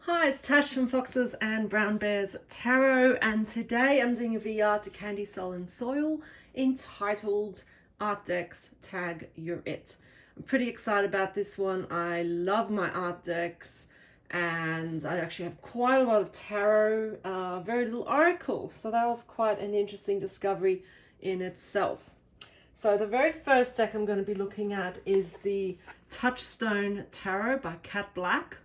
Hi, it's Tash from Foxes and Brown Bears Tarot, and today I'm doing a VR to Candy Soul and Soil entitled Art Decks Tag You're It. I'm pretty excited about this one. I love my art decks, and I actually have quite a lot of tarot, very little oracle, so that was quite an interesting discovery in itself. So the very first deck I'm going to be looking at is the Touchstone Tarot by Cat Black.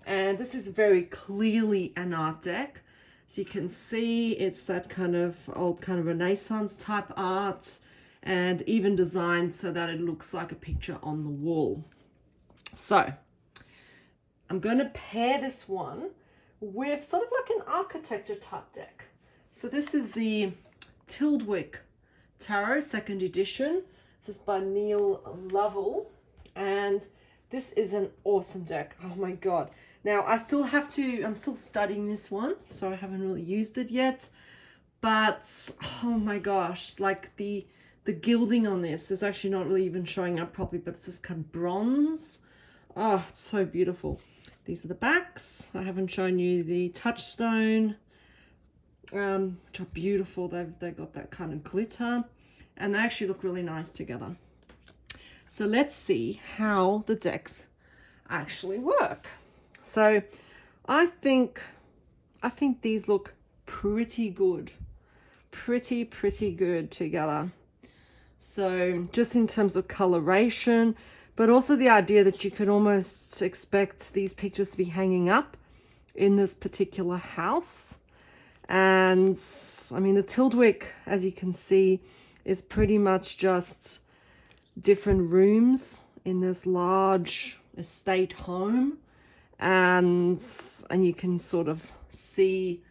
And this is very clearly an art deck. So you can see it's that kind of old kind of Renaissance type art, and even designed so that it looks like a picture on the wall. So I'm going to pair this one with sort of like an architecture type deck. So this is the Tildwick Tarot, second edition. This is by Nouveau, and this is an awesome deck. Oh my God. Now I'm still studying this one, so I haven't really used it yet. But oh my gosh, like the gilding on this is actually not really even showing up properly, but it's just kind of bronze. Oh, it's so beautiful. These are the backs. I haven't shown you the Touchstone, which are beautiful. They've got that kind of glitter, and they actually look really nice together. So let's see how the decks actually work. So I think these look pretty good. Pretty good together. So just in terms of coloration, but also the idea that you could almost expect these pictures to be hanging up in this particular house. And I mean, the Tildwick, as you can see, is pretty much just different rooms in this large estate home, and you can sort of see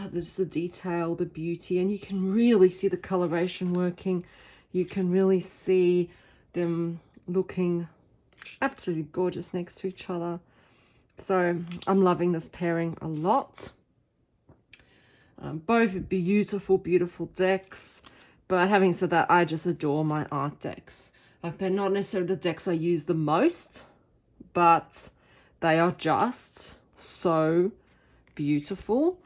there's the detail, the beauty, and you can really see the coloration working. You can really see them looking absolutely gorgeous next to each other. So I'm loving this pairing a lot. Both beautiful decks. But having said that, I just adore my art decks. Like, they're not necessarily the decks I use the most, but they are just so beautiful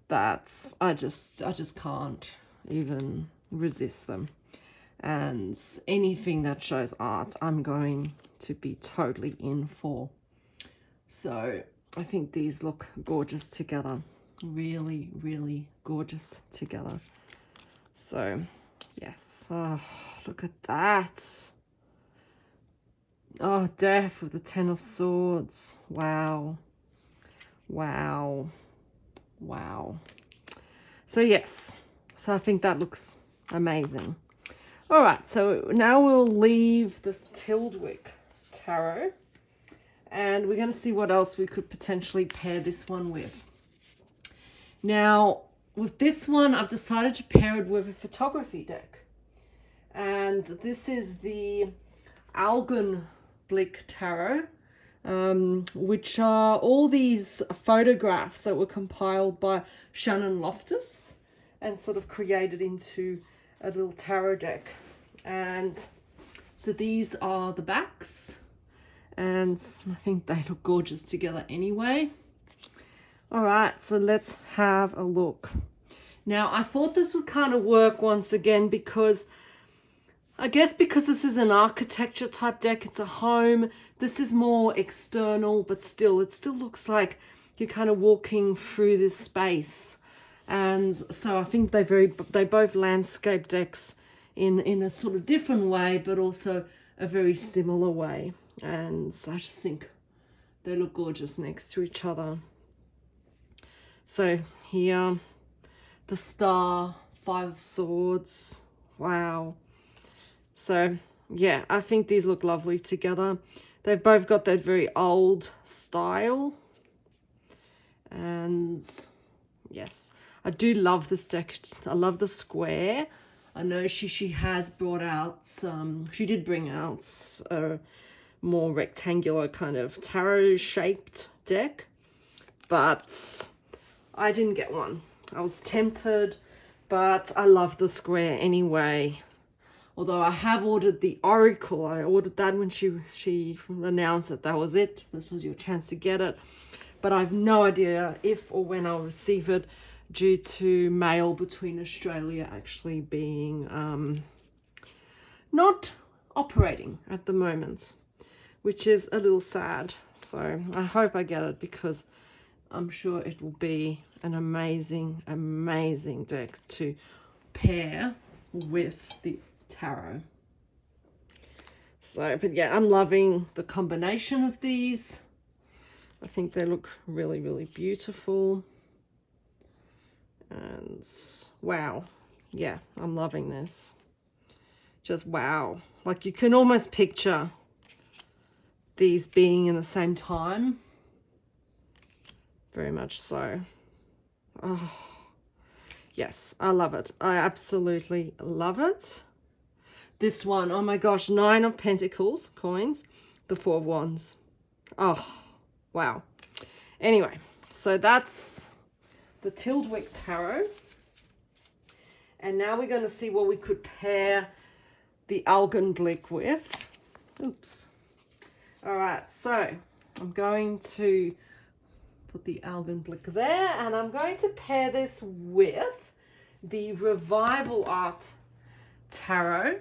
that I just can't even resist them. And anything that shows art, I'm going to be totally in for. So I think these look gorgeous together. Really gorgeous together. So yes, oh, look at that. Oh, Death with the Ten of Swords. Wow. So yes, so I think that looks amazing. All right, so now we'll leave this Tildwick Tarot, and we're going to see what else we could potentially pair this one with. Now, with this one, I've decided to pair it with a photography deck. And this is the Algon Blick Tarot, which are all these photographs that were compiled by Shannon Loftus and sort of created into a little tarot deck. And so these are the backs, and I think they look gorgeous together anyway. All right, so let's have a look. Now, I thought this would kind of work once again because this is an architecture type deck, it's a home. This is more external, but it still looks like you're kind of walking through this space. And so I think they both landscape decks in a sort of different way, but also a very similar way. And so I just think they look gorgeous next to each other. So here, the Star, Five of Swords. Wow. So yeah, I think these look lovely together. They've both got that very old style. And yes, I do love this deck. I love the square. I know she has brought out she did bring out a more rectangular kind of tarot shaped deck, but I didn't get one. I was tempted, but I love the square anyway. Although I have ordered the Oracle. I ordered that when she announced that was it. This was your chance to get it. but I have no idea if or when I'll receive it due to mail between Australia actually being not operating at the moment, which is a little sad. So I hope I get it, because I'm sure it will be an amazing, amazing deck to pair with the tarot. So, but yeah, I'm loving the combination of these. I think they look really, really beautiful. And wow, yeah, I'm loving this. Just wow. Like, you can almost picture these being in the same time. Very much so. Oh, yes, I love it. I absolutely love it. This one, oh my gosh, 9 of Pentacles coins, the 4 of Wands. Oh, wow. Anyway, so that's the Tildwick Tarot. And now we're going to see what we could pair the Algon Blick with. Oops. All right, so I'm going to put the Algon Blick there, and I'm going to pair this with the Revival Art Tarot,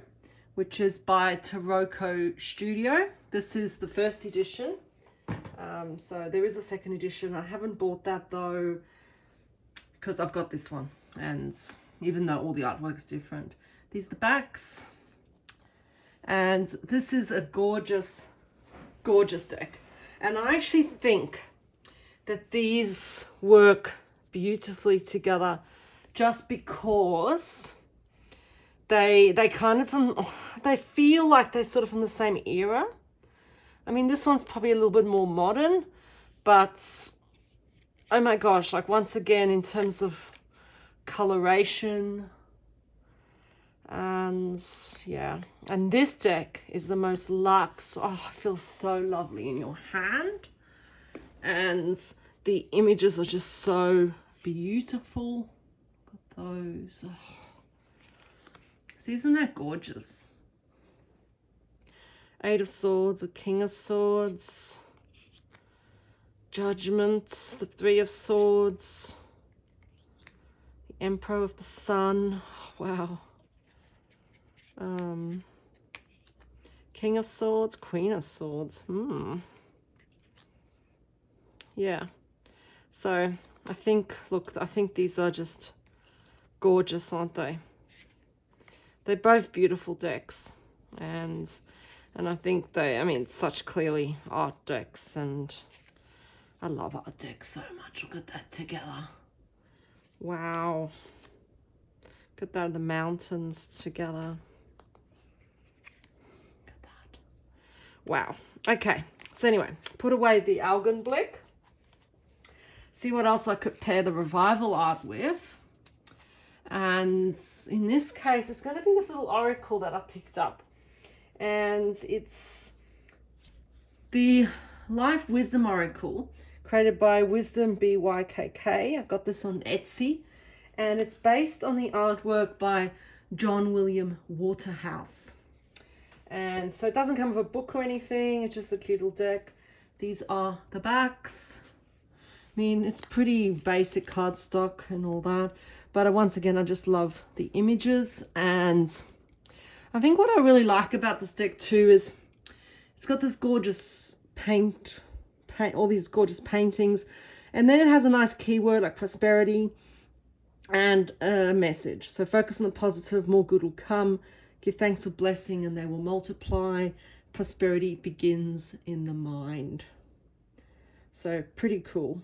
which is by Taroko Studio. This is the first edition. So there is a second edition. I haven't bought that though, because I've got this one. And even though all the artwork's different, these are the backs. And this is a gorgeous, gorgeous deck. And I actually think that these work beautifully together, just because they kind of, they feel like they're sort of from the same era. I mean, this one's probably a little bit more modern, but oh my gosh, like, once again, in terms of coloration, and yeah, and this deck is the most luxe. Oh, it feels so lovely in your hand, and the images are just so beautiful. Look at those. Oh. See, isn't that gorgeous? 8 of Swords, or King of Swords, Judgment, the 3 of Swords, the Emperor of the Sun. Wow. King of Swords, Queen of Swords. Yeah. So I think, look, I think these are just gorgeous, aren't they? They're both beautiful decks, and I think they, I mean, such clearly art decks, and I love art decks so much. Look at that together. Wow. Look at that, the mountains together. Look at that. Wow. Okay. So anyway, put away the Algon Blick. See what else I could pair the Revival art with. And in this case, it's going to be this little oracle that I picked up. And it's the Life Wisdom Oracle, created by Wisdom BYKK. I got this on Etsy. And it's based on the artwork by John William Waterhouse. And so it doesn't come with a book or anything. It's just a cute little deck. These are the backs. I mean, it's pretty basic cardstock and all that. But once again, I just love the images. And I think what I really like about this deck too is it's got this gorgeous paint, all these gorgeous paintings. And then it has a nice keyword like prosperity and a message. So focus on the positive, more good will come. Give thanks for blessing and they will multiply. Prosperity begins in the mind. So pretty cool.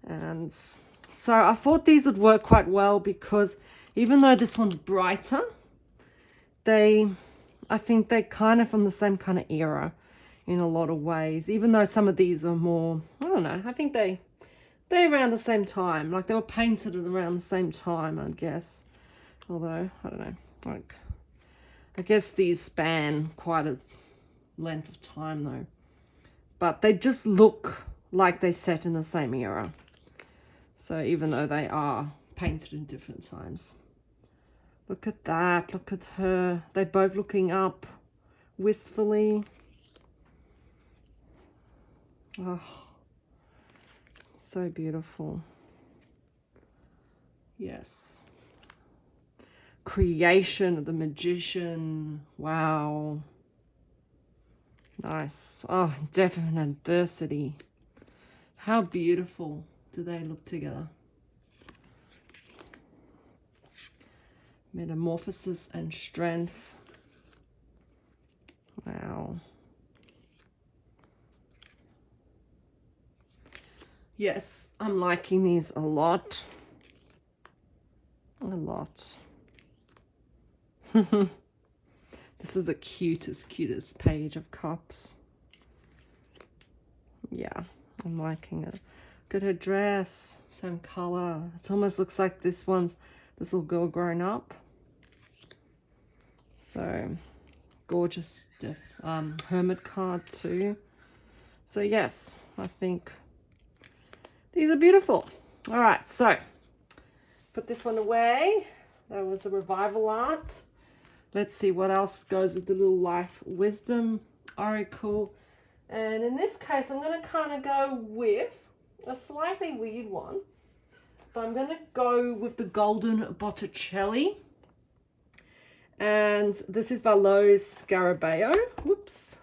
And so I thought these would work quite well, because even though this one's brighter, I think they're kind of from the same kind of era in a lot of ways. Even though some of these are more, I don't know, I think they're around the same time. Like, they were painted at around the same time, I guess. Although, I don't know, like, I guess these span quite a length of time though. But they just look like they're set in the same era. So even though they are painted in different times. Look at that. Look at her. They're both looking up wistfully. Oh, So beautiful. Yes. Creation of the magician. Wow. Nice. Oh, death and adversity. How beautiful do they look together? Metamorphosis and strength. Wow. Yes, I'm liking these a lot. A lot. This is the cutest page of cups. Yeah, I'm liking it. Look at her dress, same color. It almost looks like this little girl grown up. So gorgeous hermit card too. So yes, I think these are beautiful. All right, so put this one away. That was the revival art. Let's see what else goes with the little life wisdom oracle. And in this case, I'm going to kind of go with a slightly weird one. But I'm going to go with the Golden Botticelli. And this is by Lowe's Scarabeo. Whoops.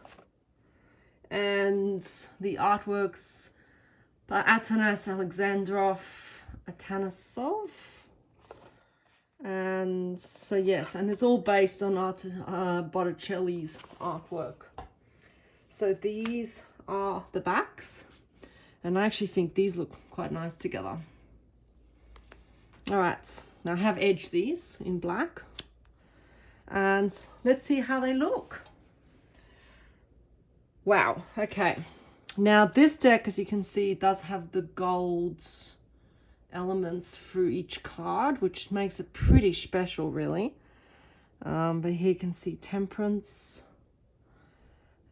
And the artworks by Atanas Atanasov. And so yes, and it's all based on Botticelli's artwork. So these are the backs, and I actually think these look quite nice together. All right, now I have edged these in black, and let's see how they look. Wow, okay. Now this deck, as you can see, does have the gold elements through each card, which makes it pretty special, really. But here you can see temperance,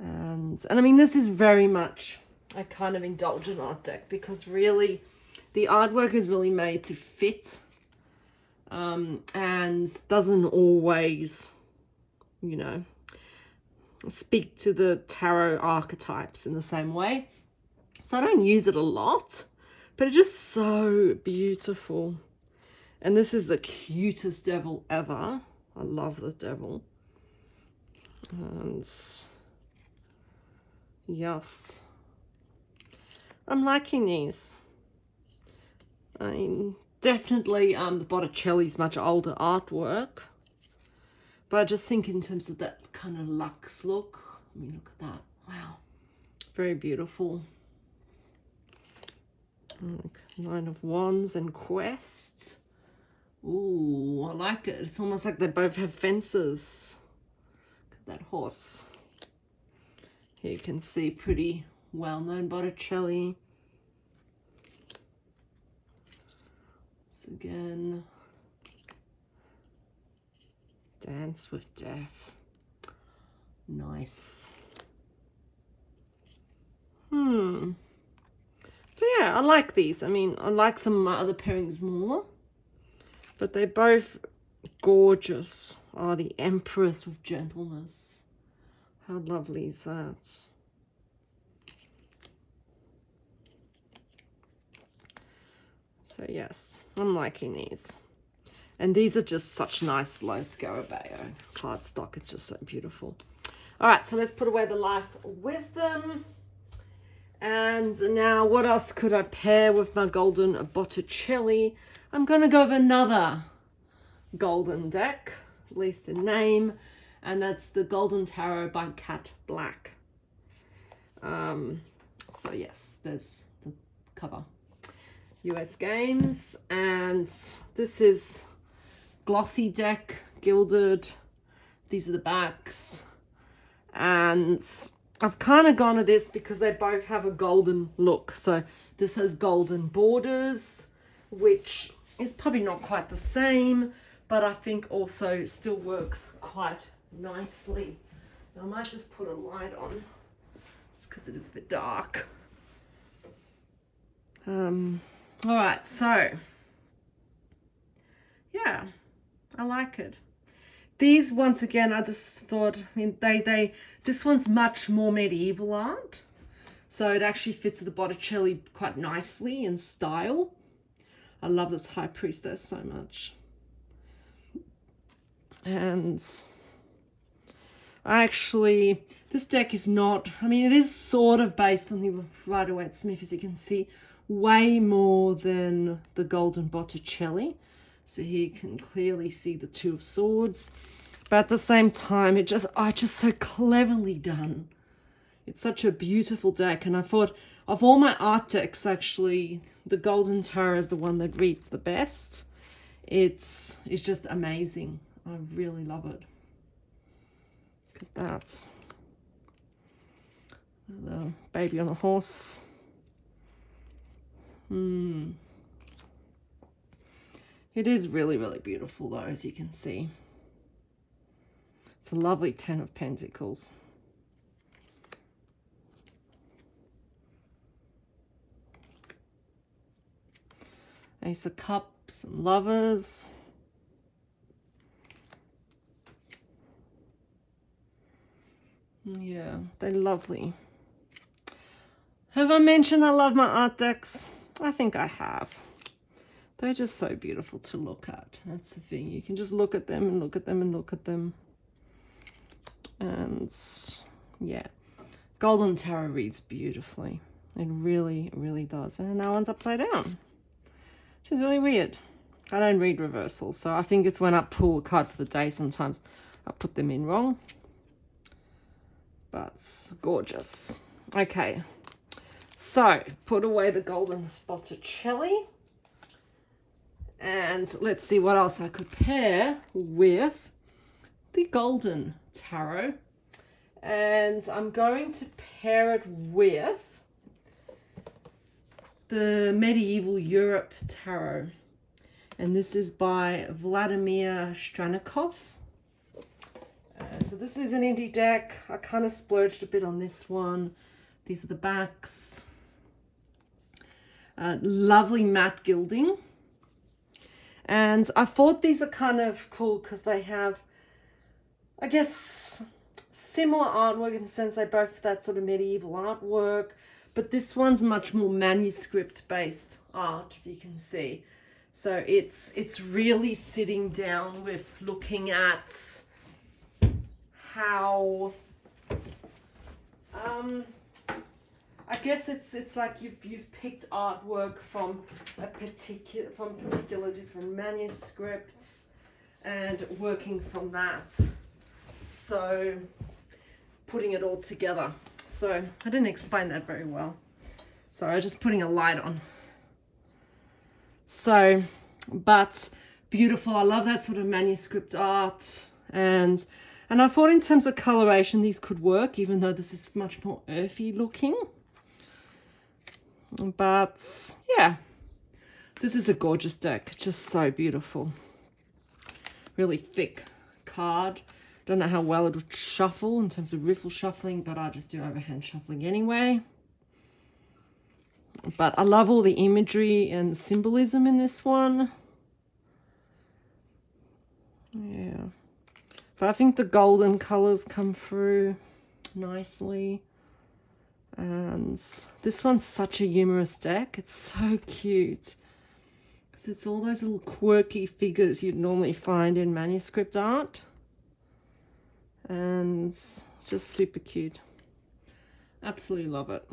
and I mean, this is very much a kind of indulgent art deck, because really the artwork is really made to fit, and doesn't always, you know, speak to the tarot archetypes in the same way. So I don't use it a lot, but it's just so beautiful. And this is the cutest devil ever. I love the devil. And yes, I'm liking these. I mean, definitely the Botticelli's much older artwork, but I just think in terms of that kind of luxe look, I mean, look at that. Wow, very beautiful. Nine of Wands and Quest. Ooh, I like it. It's almost like they both have fences. Look at that horse. Here you can see pretty well-known Botticelli. Once again, Dance with Death. Nice. So yeah, I like these. I mean, I like some of my other pairings more, but they're both gorgeous. Oh, the Empress with Gentleness. How lovely is that? So yes, I'm liking these. And these are just such nice low Scarabeo cardstock. It's just so beautiful. All right, so let's put away the Life Wisdom. And now what else could I pair with my Golden Botticelli? I'm going to go with another golden deck, at least in name, and that's the Golden Tarot by Cat Black. So yes, there's the cover. US Games, and this is glossy deck, gilded. These are the backs, and I've kind of gone to this because they both have a golden look. So this has golden borders, which is probably not quite the same, but I think also still works quite nicely. Now, I might just put a light on just because it is a bit dark. All right, so yeah, I like it. These, once again, I just thought, I mean, this one's much more medieval art. So it actually fits the Botticelli quite nicely in style. I love this High Priestess so much. And actually, this deck is not, I mean, it is sort of based on the Rider-Waite-Smith, as you can see, way more than the Golden Botticelli. So here you can clearly see the Two of Swords. But at the same time, it's just so cleverly done. It's such a beautiful deck. And I thought, of all my art decks, actually, the Golden Tarot is the one that reads the best. It's just amazing. I really love it. Look at that. The baby on a horse. It is really, really beautiful though, as you can see. It's a lovely 10 of Pentacles. Ace of Cups and Lovers. Yeah, they're lovely. Have I mentioned I love my art decks? I think I have. They're just so beautiful to look at. That's the thing. You can just look at them and look at them and look at them. And yeah, Golden Tarot reads beautifully. It really, really does. And that one's upside down, which is really weird. I don't read reversals, so I think it's when I pull a card for the day, sometimes I put them in wrong. But gorgeous. Okay, so put away the Golden Botticelli. And let's see what else I could pair with the Golden Tarot. And I'm going to pair it with the Medieval Europe Tarot. And this is by Vladimir Stranikov. So this is an indie deck. I kind of splurged a bit on this one. These are the backs. Lovely matte gilding. And I thought these are kind of cool because they have, I guess, similar artwork in the sense they both have that sort of medieval artwork. But this one's much more manuscript-based art, as you can see. So it's really sitting down with looking at how I guess it's like you've picked artwork from particular different manuscripts and working from that. So putting it all together. So I didn't explain that very well. So I was just putting a light on. So, but beautiful. I love that sort of manuscript art. And I thought in terms of coloration, these could work, even though this is much more earthy looking. But yeah, this is a gorgeous deck. Just so beautiful. Really thick card. Don't know how well it would shuffle in terms of riffle shuffling, but I just do overhand shuffling anyway. But I love all the imagery and symbolism in this one. Yeah. But I think the golden colors come through nicely. And this one's such a humorous deck. It's so cute. Because it's all those little quirky figures you'd normally find in manuscript art. And just super cute. Absolutely love it.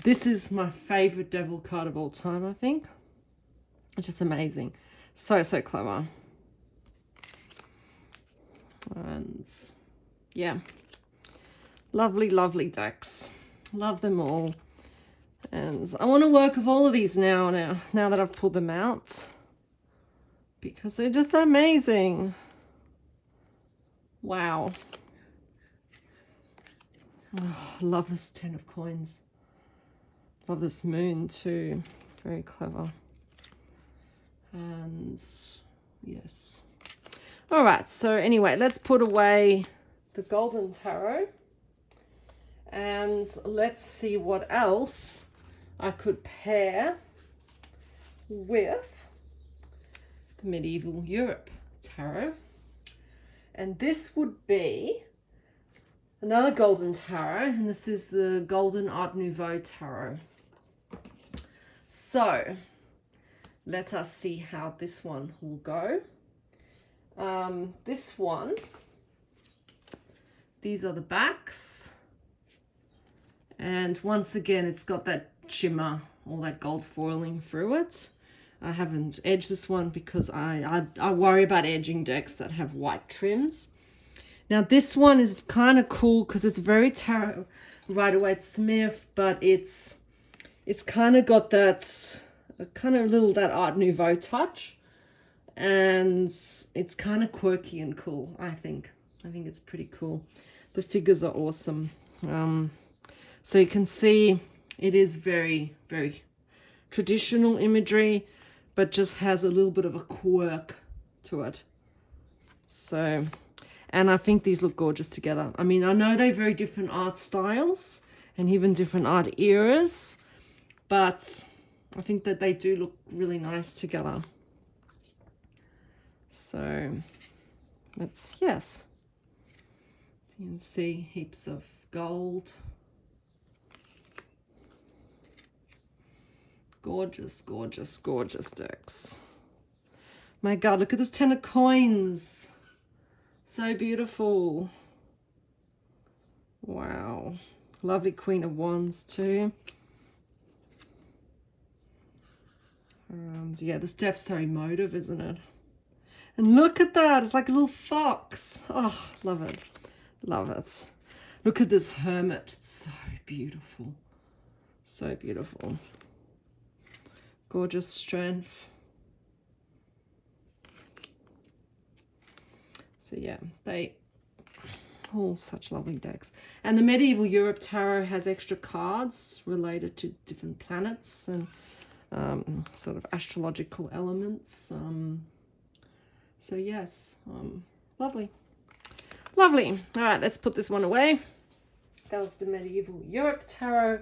This is my favorite devil card of all time, I think. It's just amazing. So, so clever. And yeah, lovely, lovely decks. Love them all. And I want to work with all of these now that I've pulled them out, because they're just amazing. Wow. Oh, I love this 10 of coins. Love this moon too. Very clever. And yes. All right, so anyway, let's put away the Golden Tarot and let's see what else I could pair with the Medieval Europe Tarot. And this would be Another golden tarot, and this is the Golden Art Nouveau tarot. So let us see how this one will go. This one, these are the backs, and once again it's got that shimmer, all that gold foiling through it. I haven't edged this one because I worry about edging decks that have white trims. Now this one is kind of cool because it's very tarot Rider-Waite-Smith, but it's kind of got that that Art Nouveau touch, and it's kind of quirky and cool. I think it's pretty cool. The figures are awesome. So you can see it is very, very traditional imagery, but just has a little bit of a quirk to it. So, and I think these look gorgeous together. I mean, I know they're very different art styles and even different art eras, but I think that they do look really nice together. So yes. You can see heaps of gold. Gorgeous, gorgeous, gorgeous decks. My God, look at this 10 of coins. So beautiful. Wow. Lovely Queen of Wands too. And yeah, this death's so emotive, isn't it? And look at that. It's like a little fox. Oh, love it. Love it. Look at this hermit. It's so beautiful. So beautiful. Gorgeous strength. So yeah, they all such lovely decks. And the Medieval Europe Tarot has extra cards related to different planets and sort of astrological elements. So yes, lovely. Lovely. All right, let's put this one away. That was the Medieval Europe Tarot.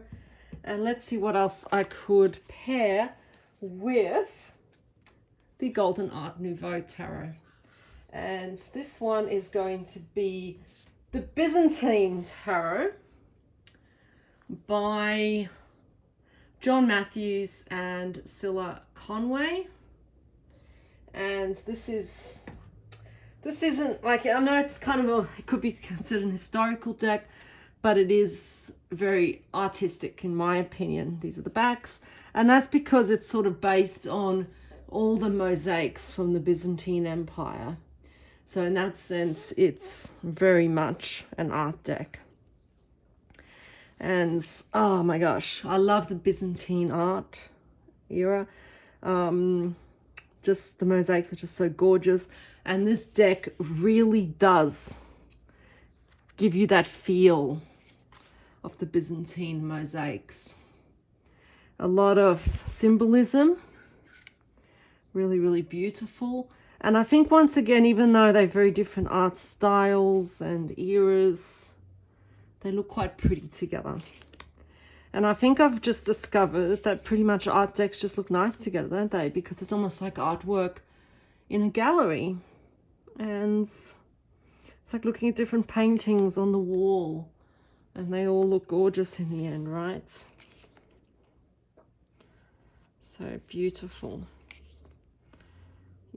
And let's see what else I could pair with the Golden Art Nouveau Tarot. And this one is going to be the Byzantine Tarot by John Matthews and Cilla Conway. And this isn't like, I know it's kind of it could be considered an historical deck, but it is very artistic in my opinion. These are the backs, and that's because it's sort of based on all the mosaics from the Byzantine Empire. So in that sense, it's very much an art deck. And oh my gosh, I love the Byzantine art era. Just the mosaics are just so gorgeous. And this deck really does give you that feel of the Byzantine mosaics. A lot of symbolism, really, really beautiful. And I think once again, even though they're very different art styles and eras, they look quite pretty together. And I think I've just discovered that pretty much art decks just look nice together, don't they? Because it's almost like artwork in a gallery. And it's like looking at different paintings on the wall. And they all look gorgeous in the end, right? So beautiful.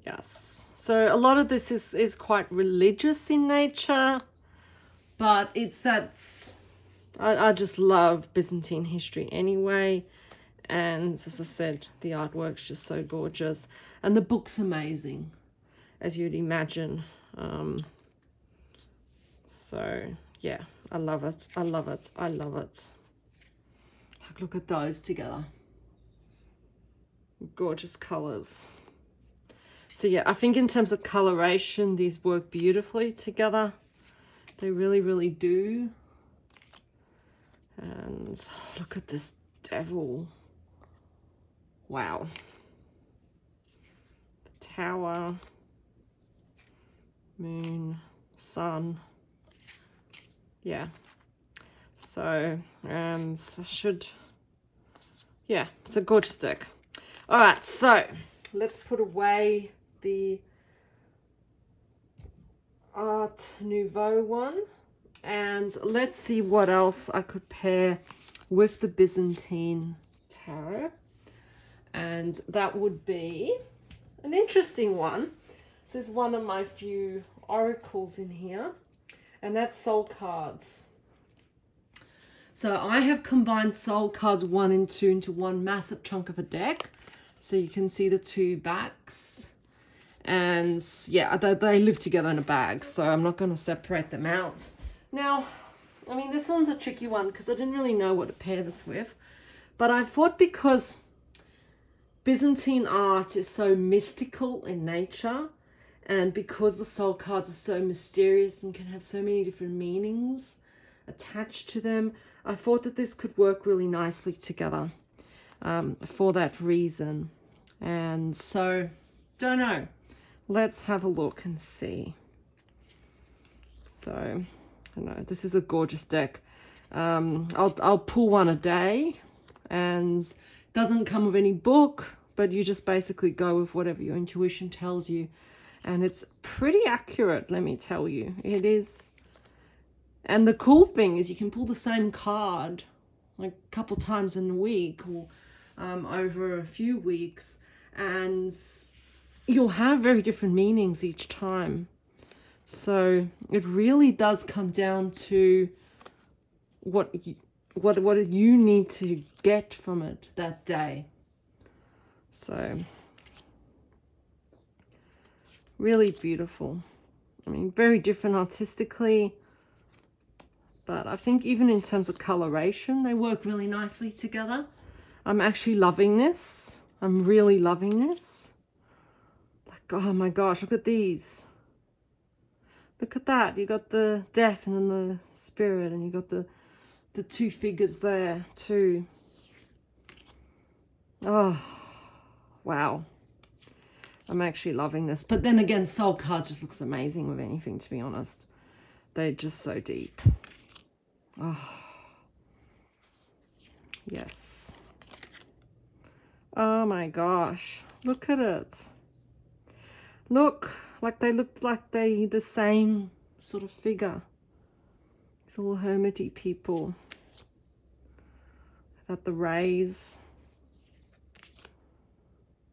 Yes. So a lot of this is quite religious in nature. But it's that... I just love Byzantine history anyway. And as I said, the artwork's just so gorgeous. And the book's amazing, as you'd imagine. So, yeah, I love it. I love it. I love it. Look at those together. Gorgeous colours. So, yeah, I think in terms of coloration, these work beautifully together. They really, really do. And oh, look at this devil. Wow. The tower, moon, sun. Yeah. So, and I should, yeah, it's a gorgeous deck. All right, so let's put away the Art Nouveau one. And let's see what else I could pair with the Byzantine tarot. And that would be an interesting one. This is one of my few oracles in here, and that's soul cards. So I have combined soul cards 1 and 2 into one massive chunk of a deck. So you can see the two backs. And yeah, they live together in a bag, so I'm not going to separate them out. Now, I mean, this one's a tricky one because I didn't really know what to pair this with. But I thought because Byzantine art is so mystical in nature, and because the soul cards are so mysterious and can have so many different meanings attached to them, I thought that this could work really nicely together for that reason. And so, don't know. Let's have a look and see. So, I know this is a gorgeous deck. I'll pull one a day, and it doesn't come with any book, but you just basically go with whatever your intuition tells you. And it's pretty accurate, let me tell you. It is. And the cool thing is you can pull the same card like a couple times in a week or over a few weeks, and you'll have very different meanings each time. So it really does come down to what you need to get from it that day. So really beautiful. I mean, very different artistically, but I think even in terms of coloration, they work really nicely together. I'm actually loving this. I'm really loving this. Like, oh my gosh, look at these. Look at that. You got the death and then the spirit, and you got the two figures there too. Oh, wow. I'm actually loving this. But then again, soul cards just looks amazing with anything, to be honest. They're just so deep. Oh, yes. Oh my gosh. Look at it. Look, like they look like they the same sort of figure. These little hermity people. At the rays.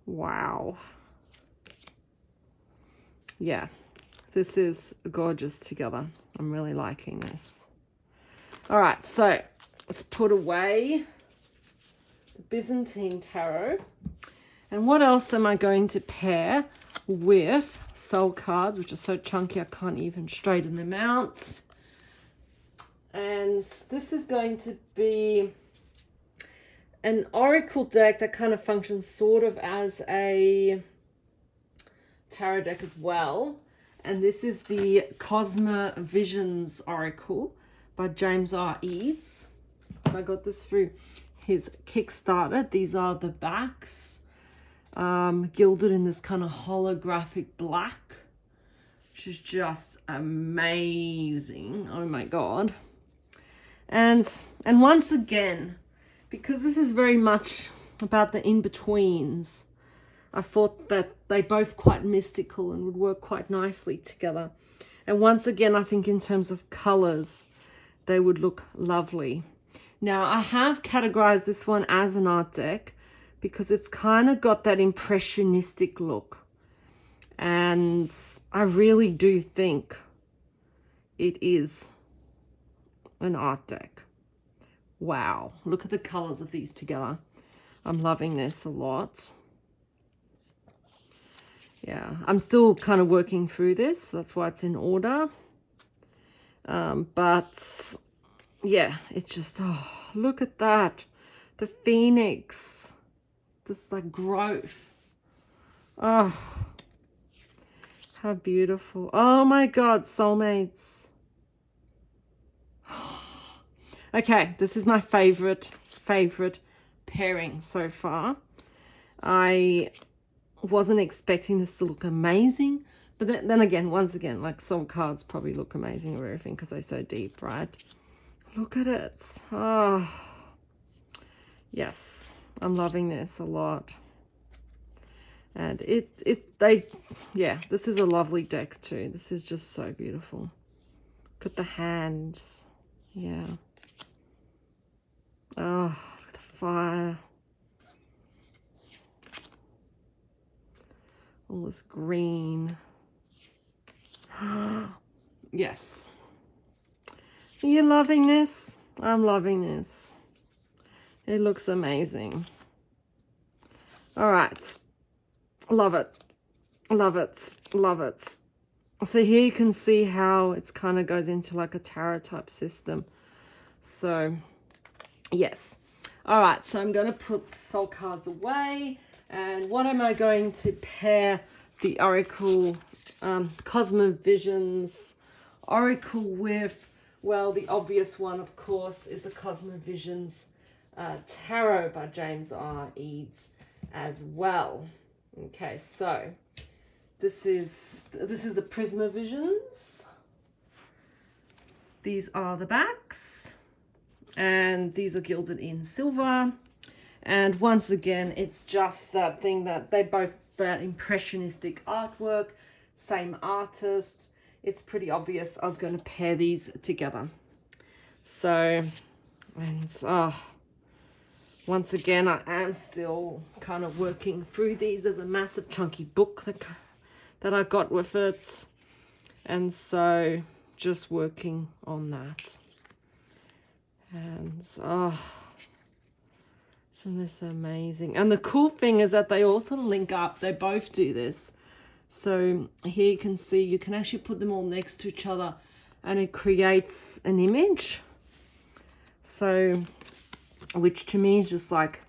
Wow. Yeah, this is gorgeous together. I'm really liking this. All right, so let's put away the Byzantine tarot. And what else am I going to pair with soul cards, which are so chunky I can't even straighten them out? And this is going to be an oracle deck that kind of functions sort of as a tarot deck as well. And this is the Cosmo Visions Oracle by James R. Eads. So I got this through his Kickstarter. These are the backs, gilded in this kind of holographic black, which is just amazing. Oh my god. And once again, because this is very much about the in-betweens, I thought that they both quite mystical and would work quite nicely together. And once again, I think in terms of colors, they would look lovely. Now, I have categorized this one as an art deck because it's kind of got that impressionistic look. And I really do think it is an art deck. Wow, look at the colors of these together. I'm loving this a lot. Yeah, I'm still kind of working through this, so that's why it's in order. But yeah, it's just, oh, look at that. The phoenix, this like growth. Oh, how beautiful. Oh my God, soulmates. Okay, this is my favorite pairing so far. I wasn't expecting this to look amazing, but then again, once again, like soul cards probably look amazing or everything because they're so deep, right? Look at it. Oh, yes, I'm loving this a lot. And yeah, this is a lovely deck too. This is just so beautiful. Look at the hands. Yeah. Oh, look at the fire. All this green. Yes. Are you loving this? I'm loving this. It looks amazing. All right. Love it. Love it. Love it. So here you can see how it's kind of goes into like a tarot type system. So, yes. All right. So I'm going to put soul cards away. And what am I going to pair the Oracle Cosmo Visions Oracle with? Well, the obvious one, of course, is the Cosmo Visions Tarot by James R. Eads as well. Okay, so this is the Prisma Visions. These are the backs, and these are gilded in silver. And once again, it's just that thing that they both that impressionistic artwork, same artist. It's pretty obvious I was going to pair these together. So, and once again, I am still kind of working through these. There's a massive chunky book that I got with it. And so just working on that. And isn't this amazing? And the cool thing is that they all sort of link up. They both do this. So here you can see you can actually put them all next to each other and it creates an image. So, which to me is just like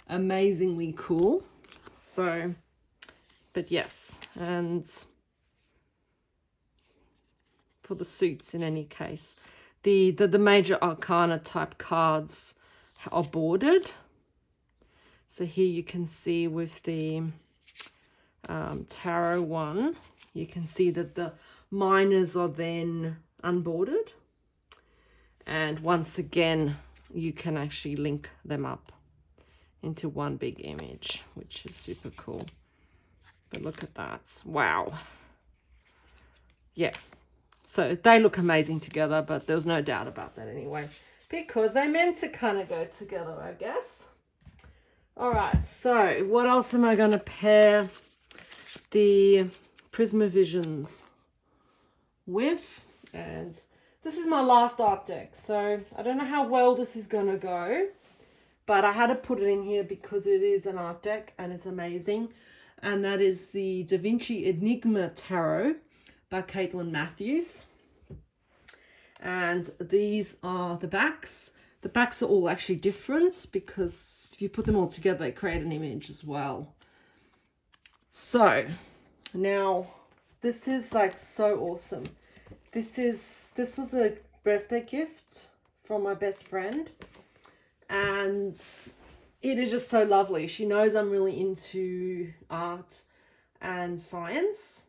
amazingly cool. So, but yes, and for the suits in any case, the major arcana type cards are bordered. So here you can see with the tarot one, you can see that the minors are then unbordered. And once again, you can actually link them up into one big image, which is super cool. But look at that. Wow. Yeah. So they look amazing together, but there's no doubt about that anyway, because they meant to kind of go together, I guess. All right. So what else am I going to pair the Prisma Visions with? And this is my last art deck, so I don't know how well this is going to go, but I had to put it in here because it is an art deck and it's amazing. And that is the Da Vinci Enigma Tarot by Caitlin Matthews. And these are the backs. The backs are all actually different because if you put them all together, they create an image as well. So now this is like so awesome. This was a birthday gift from my best friend, and it is just so lovely. She knows I'm really into art and science,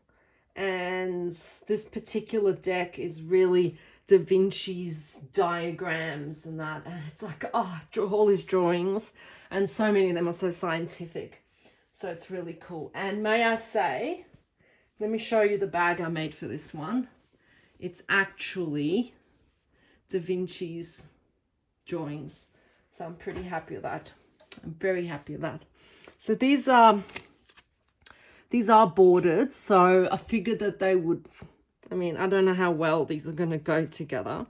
and this particular deck is really Da Vinci's diagrams and that, and it's like, oh, all his drawings, and so many of them are so scientific, so it's really cool. And may I say, let me show you the bag I made for this one. It's actually Da Vinci's drawings. So I'm pretty happy with that. I'm very happy with that. So these are bordered. So I figured that they would, I mean, I don't know how well these are going to go together,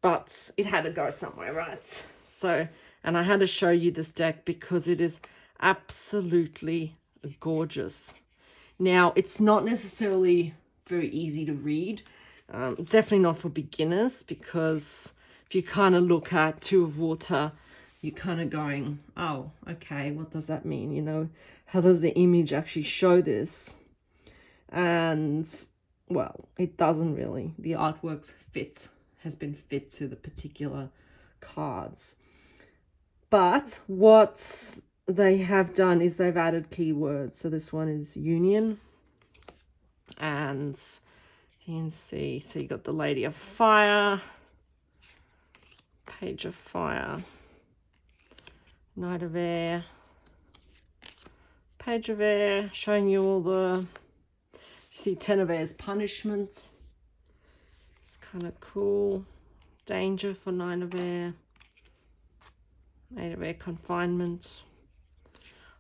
but it had to go somewhere, right? So, and I had to show you this deck because it is absolutely gorgeous. Now, it's not necessarily very easy to read. Definitely not for beginners, because if you kind of look at Two of Water, you're kind of going, oh, okay, what does that mean? You know, how does the image actually show this? And, well, it doesn't really. The artwork's has been fit to the particular cards. But what they have done is they've added keywords. So this one is union. And you can see, so you got the Lady of Fire, Page of Fire, Knight of Air, Page of Air, showing you all the, see, Ten of Air's punishment. It's Kind of cool. Danger for 9 of air. 8 of air confinement.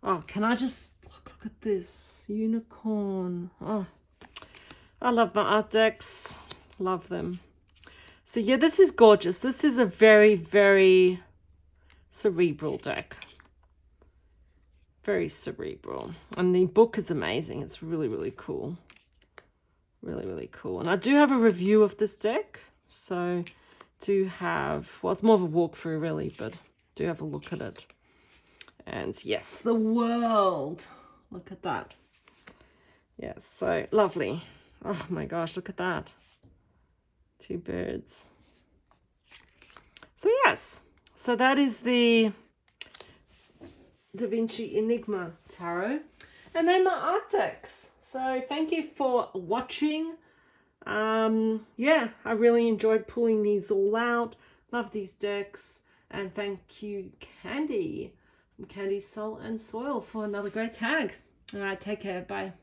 Oh, can I just look at this unicorn? Oh, I love my art decks. Love them. So yeah, this is gorgeous. This is a very, very cerebral deck. Very cerebral. And the book is amazing. It's really, really cool. Really, really cool. And I do have a review of this deck. So do have, well, it's more of a walkthrough really, but do have a look at it. And yes, the world. Look at that. Yes, so lovely. Oh my gosh, look at that. 2 birds. So yes, so that is the Da Vinci Enigma Tarot. And then my art decks. So thank you for watching. Yeah, I really enjoyed pulling these all out. Love these decks. And thank you, Candy, from Candy Soul and Soil, for another great tag. All right, take care. Bye.